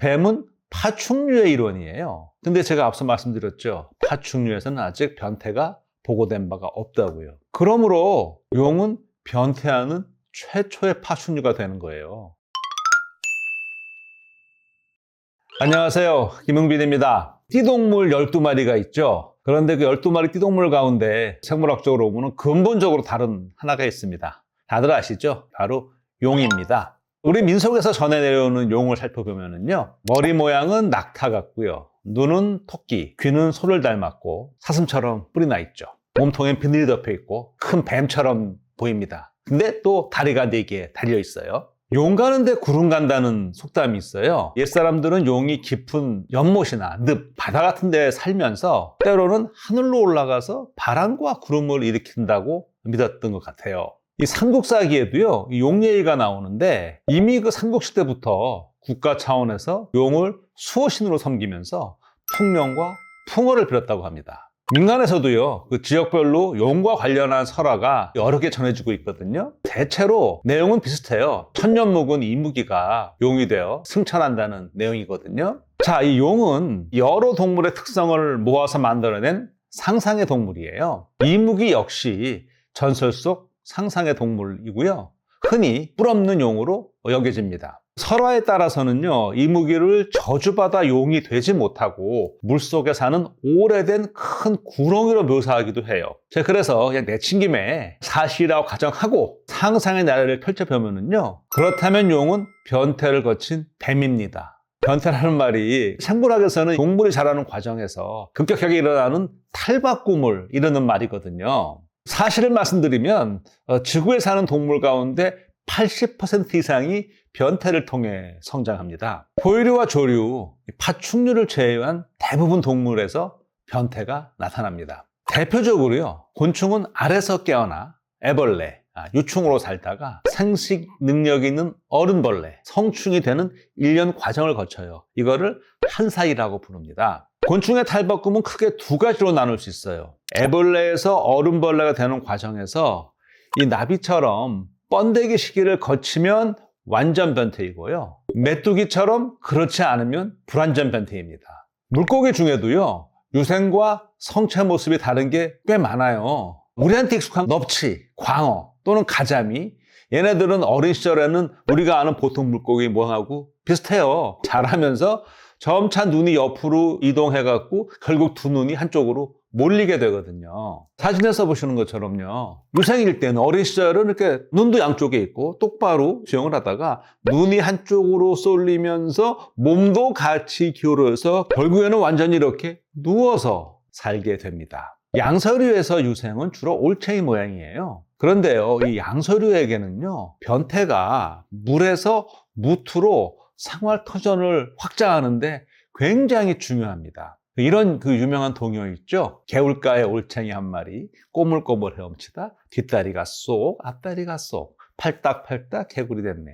뱀은 파충류의 일원이에요. 근데 제가 앞서 말씀드렸죠. 파충류에서는 아직 변태가 보고된 바가 없다고요. 그러므로 용은 변태하는 최초의 파충류가 되는 거예요. 안녕하세요. 김흥빈입니다. 띠동물 12마리가 있죠. 그런데 그 12마리 띠동물 가운데 생물학적으로 보면 근본적으로 다른 하나가 있습니다. 다들 아시죠? 바로 용입니다. 우리 민속에서 전해 내려오는 용을 살펴보면요. 머리 모양은 낙타 같고요. 눈은 토끼, 귀는 소를 닮았고 사슴처럼 뿔이 나 있죠. 몸통엔 비늘이 덮여 있고 큰 뱀처럼 보입니다. 근데 또 다리가 4개 달려 있어요. 용 가는데 구름 간다는 속담이 있어요. 옛사람들은 용이 깊은 연못이나 늪, 바다 같은 데 살면서 때로는 하늘로 올라가서 바람과 구름을 일으킨다고 믿었던 것 같아요. 이 삼국사기에도요, 용 얘기가 나오는데 이미 그 삼국시대부터 국가 차원에서 용을 수호신으로 섬기면서 풍령과 풍어를 빌었다고 합니다. 민간에서도요, 그 지역별로 용과 관련한 설화가 여러 개 전해지고 있거든요. 대체로 내용은 비슷해요. 천년묵은 이무기가 용이 되어 승천한다는 내용이거든요. 자, 이 용은 여러 동물의 특성을 모아서 만들어낸 상상의 동물이에요. 이무기 역시 전설 속 상상의 동물이고요. 흔히 뿔 없는 용으로 여겨집니다. 설화에 따라서는요, 이무기를 저주받아 용이 되지 못하고 물속에 사는 오래된 큰 구렁이로 묘사하기도 해요. 제가 그래서 그냥 내친김에 사실이라고 가정하고 상상의 나래를 펼쳐보면요, 그렇다면 용은 변태를 거친 뱀입니다. 변태라는 말이 생물학에서는 동물이 자라는 과정에서 급격하게 일어나는 탈바꿈을 이루는 말이거든요. 사실을 말씀드리면 지구에 사는 동물 가운데 80% 이상이 변태를 통해 성장합니다. 포유류와 조류, 파충류를 제외한 대부분 동물에서 변태가 나타납니다. 대표적으로요, 곤충은 알에서 깨어나 애벌레, 유충으로 살다가 생식 능력이 있는 어른벌레, 성충이 되는 1년 과정을 거쳐요. 이거를 한사이라고 부릅니다. 곤충의 탈바꿈은 크게 2가지로 나눌 수 있어요. 애벌레에서 어른벌레가 되는 과정에서 이 나비처럼 번데기 시기를 거치면 완전 변태이고요. 메뚜기처럼 그렇지 않으면 불완전 변태입니다. 물고기 중에도요, 유생과 성체 모습이 다른 게 꽤 많아요. 우리한테 익숙한 넙치, 광어 또는 가자미, 얘네들은 어린 시절에는 우리가 아는 보통 물고기 모양하고 비슷해요. 자라면서 점차 눈이 옆으로 이동해갖고 결국 2눈이 한쪽으로 몰리게 되거든요. 사진에서 보시는 것처럼요, 유생일 때는 어린 시절은 이렇게 눈도 양쪽에 있고 똑바로 수영을 하다가 눈이 한쪽으로 쏠리면서 몸도 같이 기울어서 결국에는 완전히 이렇게 누워서 살게 됩니다. 양서류에서 유생은 주로 올챙이 모양이에요. 그런데요, 이 양서류에게는요, 변태가 물에서 무트로 생활터전을 확장하는데 굉장히 중요합니다. 이런 그 유명한 동요 있죠? 개울가에 올챙이 한 마리 꼬물꼬물 헤엄치다 뒷다리가 쏙 앞다리가 쏙 팔딱팔딱 개구리 됐네.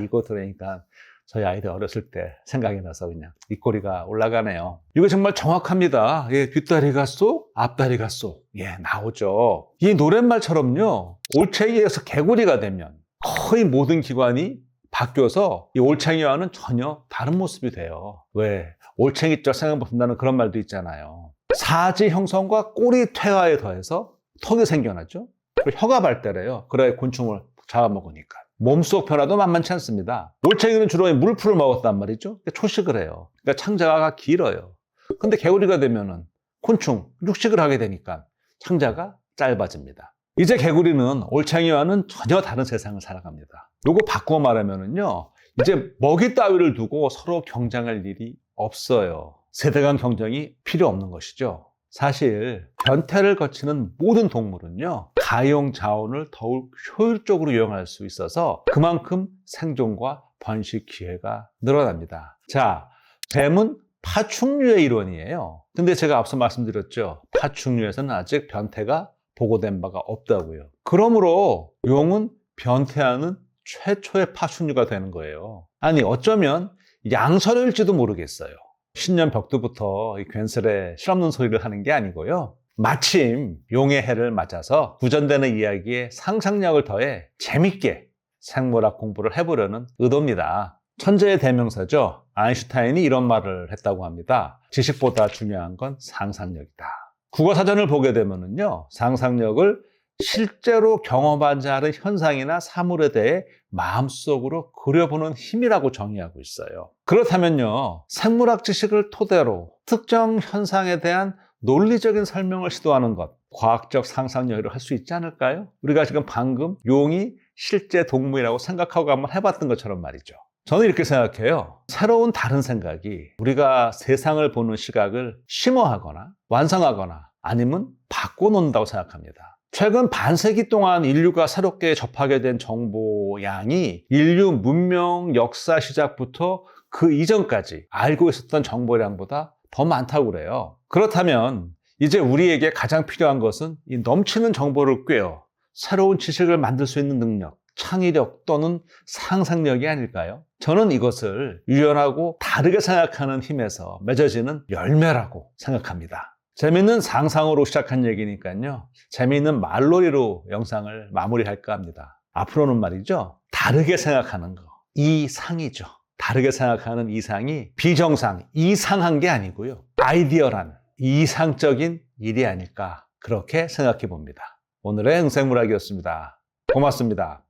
이거 들으니까 저희 아이들 어렸을 때 생각이 나서 그냥 입꼬리가 올라가네요. 이거 정말 정확합니다. 예, 뒷다리가 쏙 앞다리가 쏙, 예, 나오죠. 이 노랫말처럼요, 올챙이에서 개구리가 되면 거의 모든 기관이 바뀌어서 이 올챙이와는 전혀 다른 모습이 돼요. 왜? 올챙이적 생각을 본다는 그런 말도 있잖아요. 사지 형성과 꼬리 퇴화에 더해서 턱이 생겨나죠. 그리고 혀가 발달해요. 그래, 곤충을 잡아먹으니까. 몸속 변화도 만만치 않습니다. 올챙이는 주로 물풀을 먹었단 말이죠. 초식을 해요. 그러니까 창자가 길어요. 근데 개구리가 되면은 곤충, 육식을 하게 되니까 창자가 짧아집니다. 이제 개구리는 올챙이와는 전혀 다른 세상을 살아갑니다. 요거 바꿔 말하면은요, 이제 먹이 따위를 두고 서로 경쟁할 일이 없어요. 세대 간 경쟁이 필요 없는 것이죠. 사실 변태를 거치는 모든 동물은요, 가용 자원을 더욱 효율적으로 이용할 수 있어서 그만큼 생존과 번식 기회가 늘어납니다. 자, 뱀은 파충류의 일원이에요. 근데 제가 앞서 말씀드렸죠, 파충류에서는 아직 변태가 보고된 바가 없다고요. 그러므로 용은 변태하는 최초의 파충류가 되는 거예요. 아니, 어쩌면 양서류일지도 모르겠어요. 신년 벽두부터 괜스레 실없는 소리를 하는 게 아니고요. 마침 용의 해를 맞아서 구전되는 이야기에 상상력을 더해 재밌게 생물학 공부를 해보려는 의도입니다. 천재의 대명사죠. 아인슈타인이 이런 말을 했다고 합니다. 지식보다 중요한 건 상상력이다. 국어사전을 보게 되면요, 상상력을 실제로 경험하지 않은 현상이나 사물에 대해 마음속으로 그려보는 힘이라고 정의하고 있어요. 그렇다면요, 생물학 지식을 토대로 특정 현상에 대한 논리적인 설명을 시도하는 것, 과학적 상상력으로 할 수 있지 않을까요? 우리가 지금 방금 용이 실제 동물이라고 생각하고 한번 해봤던 것처럼 말이죠. 저는 이렇게 생각해요. 새로운 다른 생각이 우리가 세상을 보는 시각을 심오하거나 완성하거나 아니면 바꿔놓는다고 생각합니다. 최근 반세기 동안 인류가 새롭게 접하게 된 정보 양이 인류 문명 역사 시작부터 그 이전까지 알고 있었던 정보량보다 더 많다고 그래요. 그렇다면 이제 우리에게 가장 필요한 것은 이 넘치는 정보를 꿰어 새로운 지식을 만들 수 있는 능력, 창의력 또는 상상력이 아닐까요? 저는 이것을 유연하고 다르게 생각하는 힘에서 맺어지는 열매라고 생각합니다. 재미있는 상상으로 시작한 얘기니까요, 재미있는 말놀이로 영상을 마무리할까 합니다. 앞으로는 말이죠, 다르게 생각하는 거, 이상이죠. 다르게 생각하는 이상이 비정상, 이상한 게 아니고요, 아이디어란 이상적인 일이 아닐까, 그렇게 생각해 봅니다. 오늘의 응생물학이었습니다. 고맙습니다.